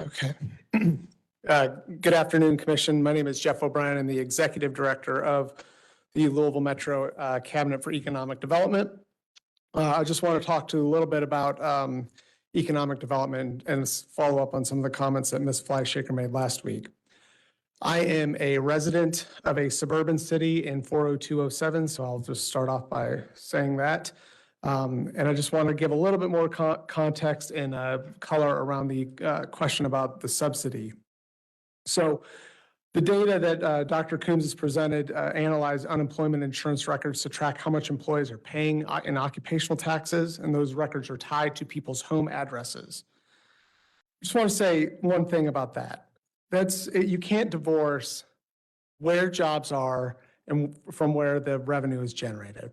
Okay. Good afternoon, Commission. My name is Jeff O'Brien. I'm the Executive Director of the Louisville Metro Cabinet for Economic Development. I just want to talk to you a little bit about economic development and follow up on some of the comments that Ms. Fleischaker made last week. I am a resident of a suburban city in 40207, so I'll just start off by saying that. And I just want to give a little bit more context and color around the question about the subsidy. So the data that Dr. Coombs has presented analyzed unemployment insurance records to track how much employees are paying in occupational taxes, and those records are tied to people's home addresses. I just want to say one thing about that. You can't divorce where jobs are and from where the revenue is generated.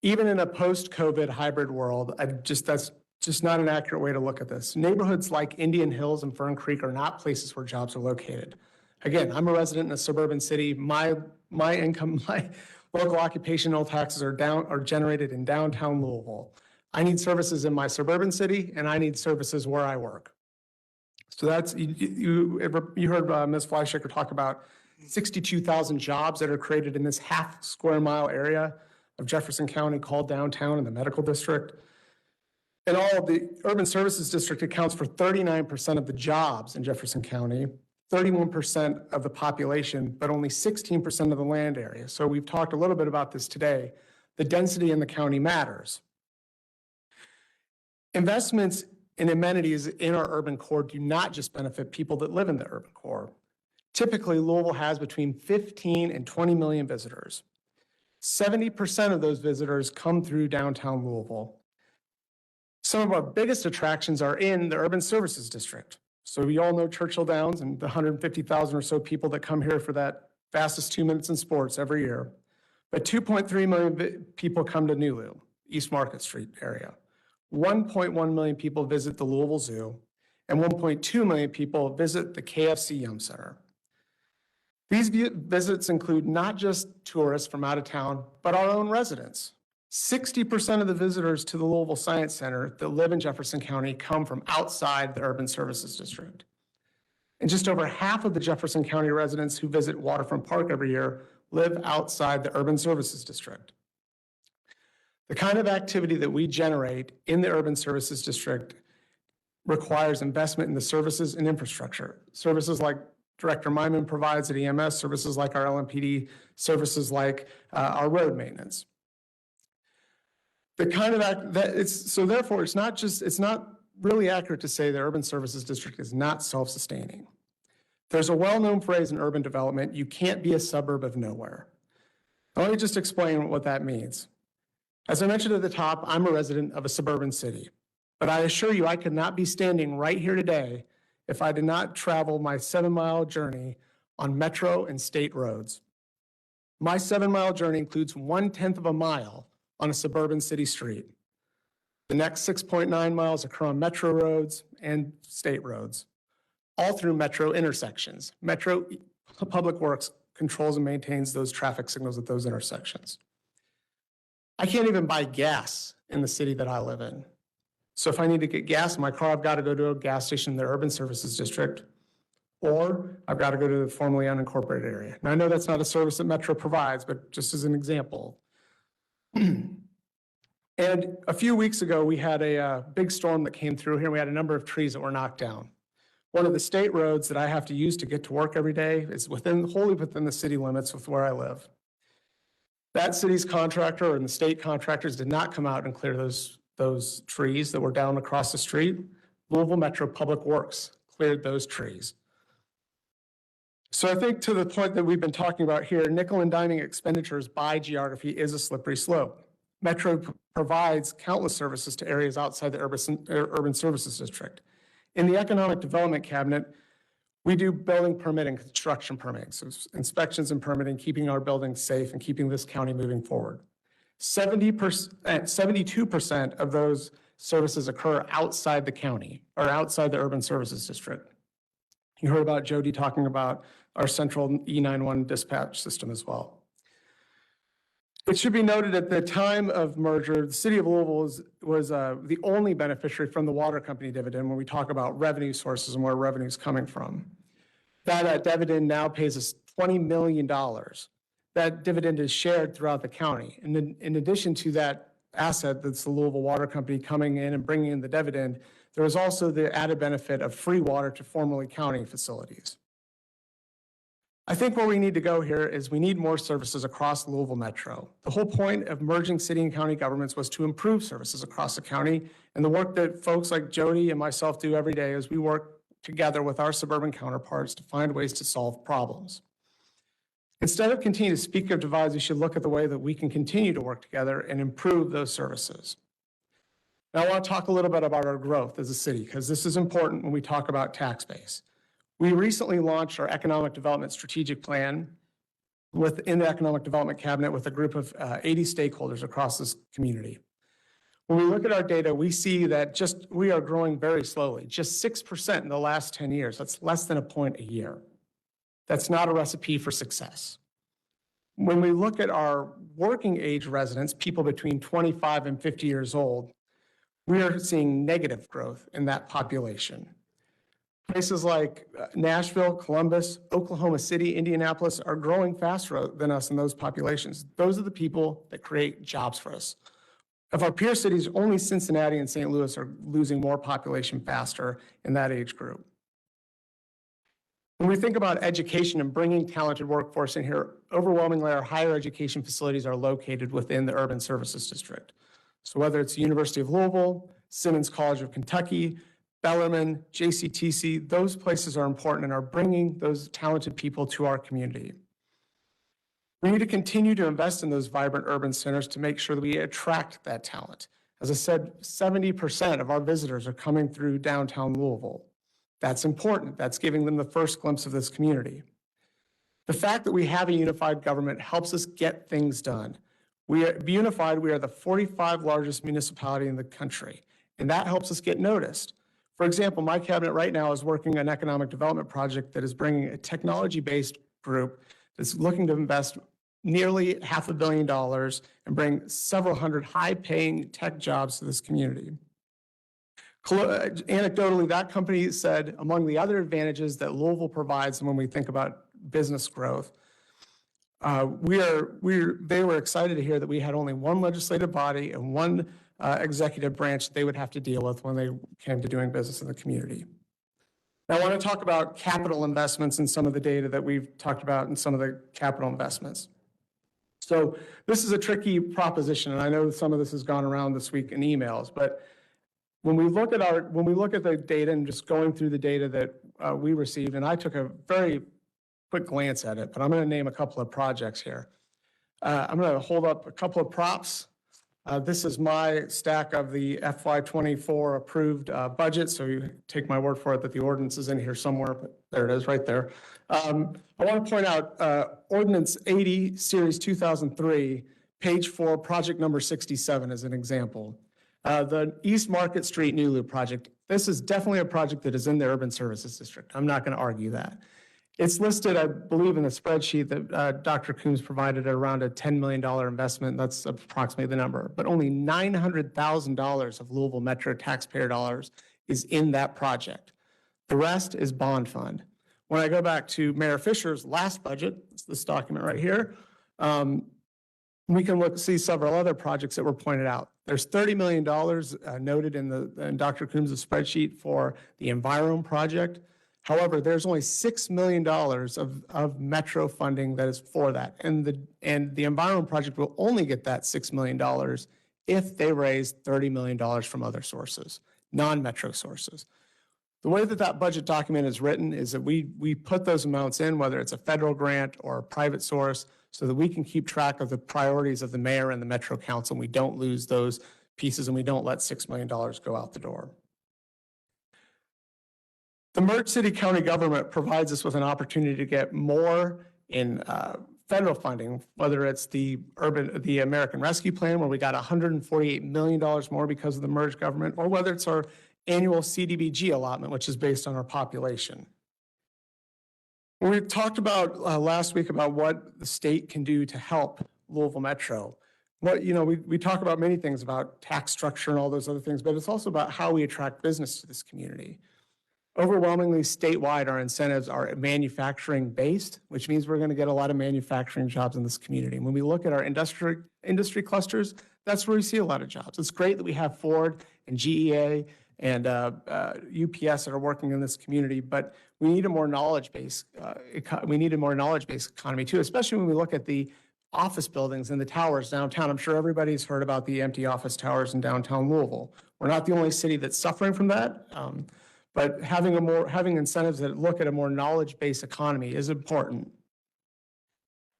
Even in a post-COVID hybrid world, that's just not an accurate way to look at this. Neighborhoods like Indian Hills and Fern Creek are not places where jobs are located. Again, I'm a resident in a suburban city. My income, my local occupational taxes are generated in downtown Louisville. I need services in my suburban city, and I need services where I work. So that's, you heard Ms. Fleischaker talk about 62,000 jobs that are created in this half square mile area of Jefferson County called downtown in the medical district. And all of the urban services district accounts for 39% of the jobs in Jefferson County, 31% of the population, but only 16% of the land area. So we've talked a little bit about this today. The density in the county matters. Investments in amenities in our urban core do not just benefit people that live in the urban core. Typically, Louisville has between 15 and 20 million visitors. 70% of those visitors come through downtown Louisville. Some of our biggest attractions are in the urban services district. So we all know Churchill Downs and the 150,000 or so people that come here for that fastest 2 minutes in sports every year. But 2.3 million people come to Nulu, East Market Street area. 1.1 million people visit the Louisville Zoo, and 1.2 million people visit the KFC Yum Center. These visits include not just tourists from out of town, but our own residents. 60% of the visitors to the Louisville Science Center that live in Jefferson County come from outside the urban services district. And just over half of the Jefferson County residents who visit Waterfront Park every year live outside the urban services district. The kind of activity that we generate in the urban services district requires investment in the services and infrastructure. Services like Director Myman provides at EMS, services like our LMPD, services like our road maintenance. The kind of so therefore it's not really accurate to say the urban services district is not self-sustaining. There's a well-known phrase in urban development: you can't be a suburb of nowhere. Now, let me just explain what that means. As I mentioned at the top, I'm a resident of a suburban city, but I assure you I could not be standing right here today if I did not travel my 7-mile journey on Metro and state roads. My 7-mile journey includes 1/10 of a mile on a suburban city street. The next 6.9 miles occur on Metro roads and state roads, all through Metro intersections. Metro Public Works controls and maintains those traffic signals at those intersections. I can't even buy gas in the city that I live in. So if I need to get gas in my car, I've got to go to a gas station in the urban services district, or I've got to go to the formerly unincorporated area. Now, I know that's not a service that Metro provides, but just as an example. And a few weeks ago, we had a big storm that came through here, and we had a number of trees that were knocked down. One of the state roads that I have to use to get to work every day is wholly within the city limits with where I live. That city's contractor and the state contractors did not come out and clear those trees that were down across the street. Louisville Metro Public Works cleared those trees. So I think to the point that we've been talking about here, nickel and diming expenditures by geography is a slippery slope. Metro provides countless services to areas outside the urban services district. In the Economic Development Cabinet, we do building permitting, construction permitting, so inspections and permitting, keeping our buildings safe and keeping this county moving forward. 72% of those services occur outside the county or outside the urban services district. You heard about Jody talking about our central E91 dispatch system as well. It should be noted at the time of merger, the city of Louisville was the only beneficiary from the water company dividend when we talk about revenue sources and where revenue is coming from. That dividend now pays us $20 million. That dividend is shared throughout the county. And in addition to that asset that's the Louisville Water Company coming in and bringing in the dividend, there is also the added benefit of free water to formerly county facilities. I think where we need to go here is we need more services across Louisville Metro. The whole point of merging city and county governments was to improve services across the county. And the work that folks like Jody and myself do every day is we work together with our suburban counterparts to find ways to solve problems. Instead of continuing to speak of divides, we should look at the way that we can continue to work together and improve those services. Now, I want to talk a little bit about our growth as a city, because this is important when we talk about tax base. We recently launched our economic development strategic plan within the Economic Development Cabinet with a group of 80 stakeholders across this community. When we look at our data, we see that we are growing very slowly, just 6% in the last 10 years. That's less than a point a year. That's not a recipe for success. When we look at our working age residents, people between 25 and 50 years old, we are seeing negative growth in that population. Places like Nashville, Columbus, Oklahoma City, Indianapolis are growing faster than us in those populations. Those are the people that create jobs for us. Of our peer cities, only Cincinnati and St. Louis are losing more population faster in that age group. When we think about education and bringing talented workforce in here, overwhelmingly our higher education facilities are located within the urban services district. So whether it's the University of Louisville, Simmons College of Kentucky, Bellarmine, JCTC, those places are important and are bringing those talented people to our community. We need to continue to invest in those vibrant urban centers to make sure that we attract that talent. As I said, 70% of our visitors are coming through downtown Louisville. That's important. That's giving them the first glimpse of this community. The fact that we have a unified government helps us get things done. We are unified. We are the 45th largest municipality in the country, and that helps us get noticed. For example, my cabinet right now is working on an economic development project that is bringing a technology-based group that's looking to invest nearly $500 million and bring several hundred high-paying tech jobs to this community. Anecdotally, that company said, among the other advantages that Louisville provides when we think about business growth, they were excited to hear that we had only one legislative body and one executive branch they would have to deal with when they came to doing business in the community. Now, I want to talk about capital investments and some of the data that we've talked about and some of the capital investments. So this is a tricky proposition, and I know some of this has gone around this week in emails, but when we look at the data and just going through the data that we received, and I took a very quick glance at it, but I'm going to name a couple of projects here. I'm going to hold up a couple of props. This is my stack of the FY24 approved budget, so you take my word for it that the ordinance is in here somewhere, but there it is right there. I want to point out Ordinance 80, Series 2003, page 4, project number 67 as an example. The East Market Street New Loop project, this is definitely a project that is in the Urban Services District. I'm not going to argue that. It's listed, I believe, in the spreadsheet that Dr. Coombs provided at around a $10 million investment. That's approximately the number. But only $900,000 of Louisville Metro taxpayer dollars is in that project. The rest is bond fund. When I go back to Mayor Fisher's last budget, it's this document right here, we can see several other projects that were pointed out. There's $30 million noted in Dr. Coombs' spreadsheet for the Environ project. However, there's only $6 million of Metro funding that is for that. And the Environment Project will only get that $6 million if they raise $30 million from other sources, non-Metro sources. The way that budget document is written is that we put those amounts in, whether it's a federal grant or a private source, so that we can keep track of the priorities of the mayor and the Metro Council, and we don't lose those pieces and we don't let $6 million go out the door. The merged city-county government provides us with an opportunity to get more in federal funding, whether it's the American Rescue Plan, where we got $148 million more because of the merged government, or whether it's our annual CDBG allotment, which is based on our population. We talked about last week about what the state can do to help Louisville Metro. Well, we talk about many things about tax structure and all those other things, but it's also about how we attract business to this community. Overwhelmingly statewide, our incentives are manufacturing based, which means we're going to get a lot of manufacturing jobs in this community. And when we look at our industry clusters, that's where we see a lot of jobs. It's great that we have Ford and GEA and UPS that are working in this community, but we need a more knowledge-based economy too, especially when we look at the office buildings and the towers downtown. I'm sure everybody's heard about the empty office towers in downtown Louisville. We're not the only city that's suffering from that. But having incentives that look at a more knowledge-based economy is important.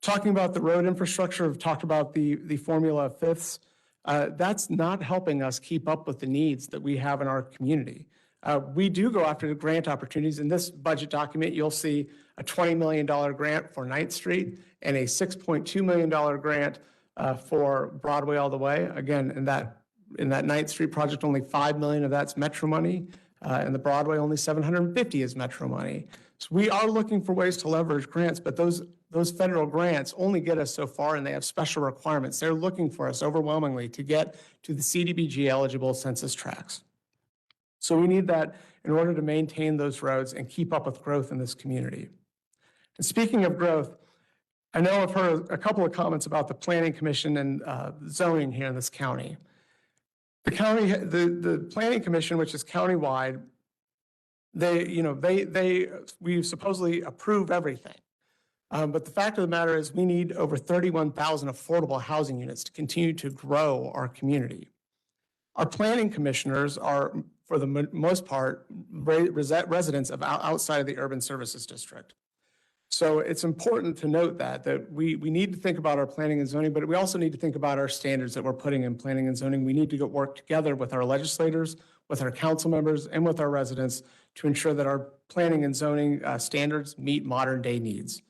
Talking about the road infrastructure, we've talked about the formula of fifths. That's not helping us keep up with the needs that we have in our community. We do go after the grant opportunities. In this budget document, you'll see a $20 million grant for 9th Street and a $6.2 million grant for Broadway All the Way. Again, in that 9th Street project, only $5 million of that's Metro money, and the Broadway only $750 is Metro money. So we are looking for ways to leverage grants, but those federal grants only get us so far, and they have special requirements. They're looking for us overwhelmingly to get to the CDBG eligible census tracts. So we need that in order to maintain those roads and keep up with growth in this community. And speaking of growth, I know I've heard a couple of comments about the Planning Commission and zoning here in this county. The Planning Commission, which is countywide, we supposedly approve everything. But the fact of the matter is we need over 31,000 affordable housing units to continue to grow our community. Our planning commissioners are, for the most part, residents of outside of the urban services district. So it's important to note that we need to think about our planning and zoning, but we also need to think about our standards that we're putting in planning and zoning. We need to work together with our legislators, with our council members, and with our residents to ensure that our planning and zoning standards meet modern day needs.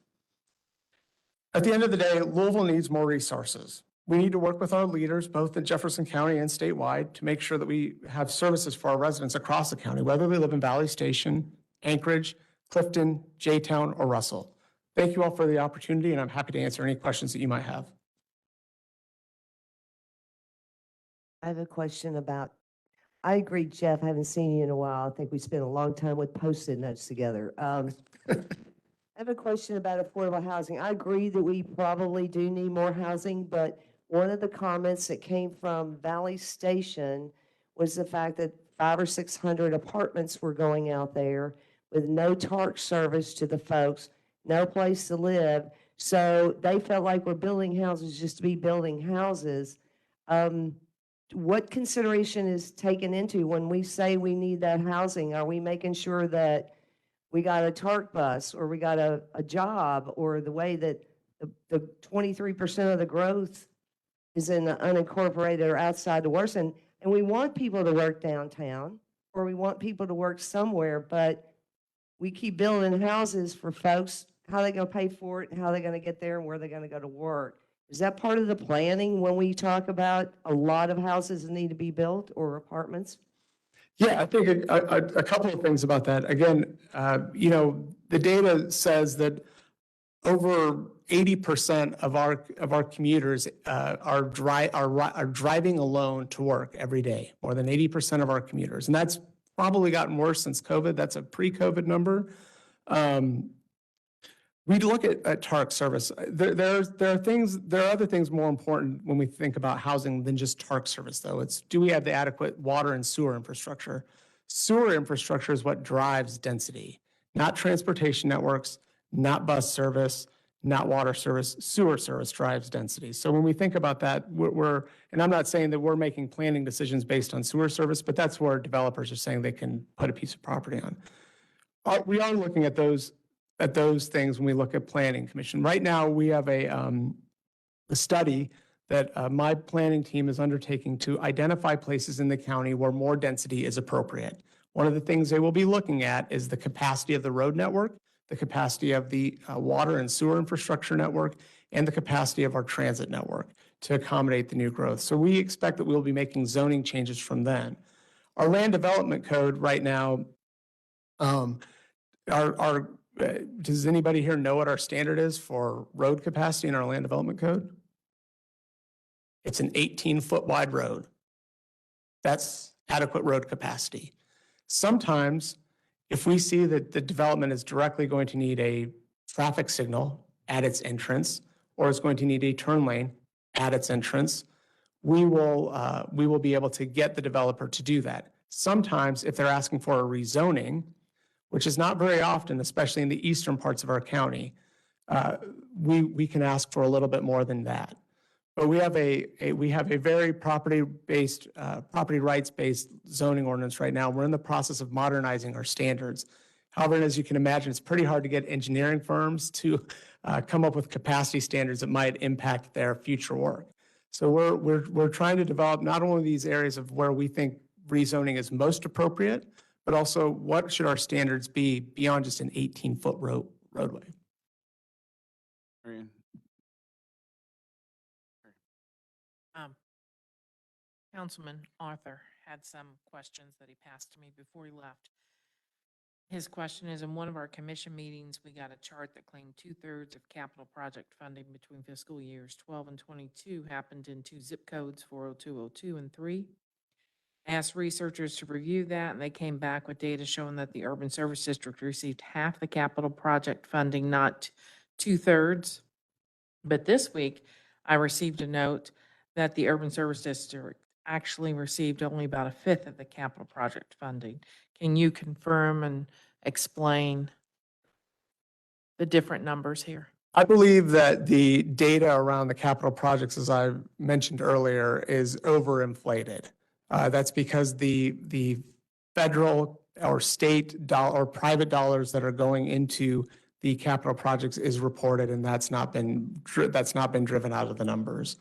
At the end of the day, Louisville needs more resources. We need to work with our leaders, both in Jefferson County and statewide, to make sure that we have services for our residents across the county, whether they live in Valley Station, Anchorage, Clifton, J-Town, or Russell. Thank you all for the opportunity, and I'm happy to answer any questions that you might have. I have a question about, I agree, Jeff, I haven't seen you in a while. I think we spent a long time with Post-it notes together. I have a question about affordable housing. I agree that we probably do need more housing, but one of the comments that came from Valley Station was the fact that 500 or 600 apartments were going out there with no TARC service to the folks, no place to live. So they felt like we're building houses just to be building houses. What consideration is taken into when we say we need that housing? Are we making sure that we got a TARC bus, or we got a job, or the way that the 23% of the growth is in the unincorporated or outside the worst? And we want people to work downtown, or we want people to work somewhere, but we keep building houses for folks. How are they going to pay for it, and how are they going to get there, and where are they going to go to work? Is that part of the planning when we talk about a lot of houses that need to be built, or apartments? Yeah, I think a couple of things about that. Again, the data says that over 80% of our commuters are driving alone to work every day. More than 80% of our commuters, and that's probably gotten worse since COVID. That's a pre-COVID number. We look at TARC service. There are other things more important when we think about housing than just TARC service, though. It's, do we have the adequate water and sewer infrastructure? Sewer infrastructure is what drives density, not transportation networks, not bus service, not water service. Sewer service drives density. So when we think about that, and I'm not saying that we're making planning decisions based on sewer service, but that's where developers are saying they can put a piece of property on. We are looking at those things when we look at Planning Commission. Right now, we have a study that my planning team is undertaking to identify places in the county where more density is appropriate. One of the things they will be looking at is the capacity of the road network, the capacity of the water and sewer infrastructure network, and the capacity of our transit network to accommodate the new growth. So we expect that we'll be making zoning changes from then. Our land development code right now, does anybody here know what our standard is for road capacity in our land development code? It's an 18-foot wide road. That's adequate road capacity. Sometimes, if we see that the development is directly going to need a traffic signal at its entrance, or it's going to need a turn lane at its entrance, we will be able to get the developer to do that. Sometimes, if they're asking for a rezoning, which is not very often, especially in the eastern parts of our county, we can ask for a little bit more than that. But we have a very property rights-based zoning ordinance right now. We're in the process of modernizing our standards. However, as you can imagine, it's pretty hard to get engineering firms to come up with capacity standards that might impact their future work. So we're trying to develop not only these areas of where we think rezoning is most appropriate, but also what should our standards be beyond just an 18-foot roadway. Marion. Councilman Arthur had some questions that he passed to me before he left. His question is, in one of our commission meetings, we got a chart that claimed 2/3 of capital project funding between fiscal years 12 and 22 happened in 2 zip codes, 40202 and 3. I asked researchers to review that, and they came back with data showing that the Urban Service District received half the capital project funding, not 2/3. But this week, I received a note that the Urban Service District actually received only about 1/5 of the capital project funding. Can you confirm and explain the different numbers here? I believe that the data around the capital projects, as I mentioned earlier, is overinflated. That's because the federal or state or private dollars that are going into the capital projects is reported, and that's not been driven out of the numbers.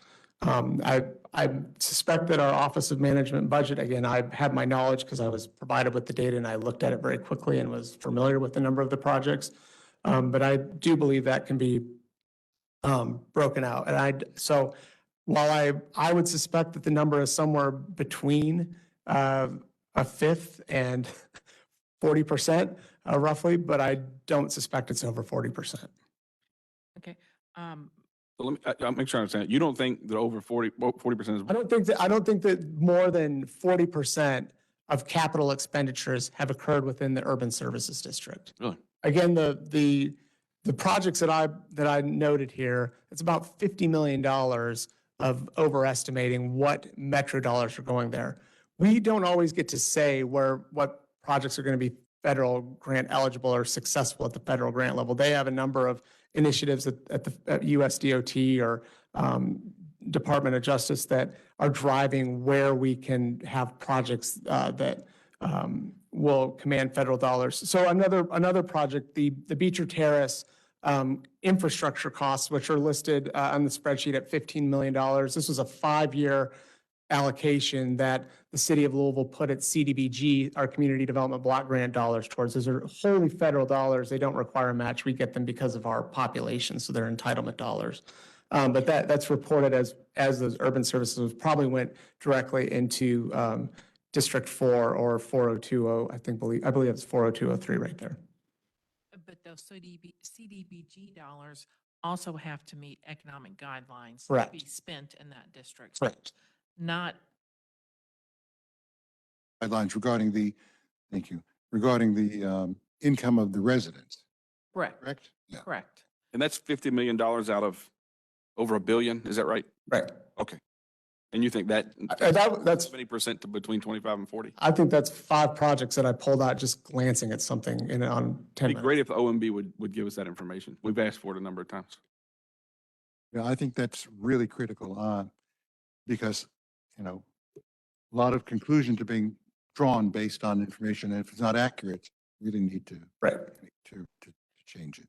I suspect that our Office of Management and Budget, again, I have my knowledge because I was provided with the data and I looked at it very quickly and was familiar with the number of the projects. But I do believe that can be broken out. And so while I would suspect that the number is somewhere between 1/5 and 40%, roughly, but I don't suspect it's over 40%. Okay. So I'll make sure I understand. You don't think that over 40% is? I don't think that more than 40% of capital expenditures have occurred within the Urban Services District. Really? Again, the projects that I noted here, it's about $50 million of overestimating what Metro dollars are going there. We don't always get to say what projects are going to be federal grant eligible or successful at the federal grant level. They have a number of initiatives at USDOT or Department of Justice that are driving where we can have projects that will command federal dollars. So another project, the Beecher Terrace infrastructure costs, which are listed on the spreadsheet at $15 million. This was a 5-year allocation that the city of Louisville put at CDBG, our Community Development Block Grant dollars towards. Those are wholly federal dollars. They don't require a match. We get them because of our population, so they're entitlement dollars. But that's reported as those urban services probably went directly into District 4 or 4020, I believe it's 40203 right there. But those CDBG dollars also have to meet economic guidelines to Correct. be spent in that district. Correct. Not, Guidelines regarding the income of the residents, correct, correct? Yeah. correct. And that's $50 million out of over $1 billion, is that right? Right. Okay. And you think that? That's 70% to between 25 and 40? I think that's 5 projects that I pulled out just glancing at something on 10 It'd be minutes. great if the OMB would give us that information. We've asked for it a number of times. Yeah, I think that's really critical because, a lot of conclusions are being drawn based on information. And if it's not accurate, we really need to, Right. to change it.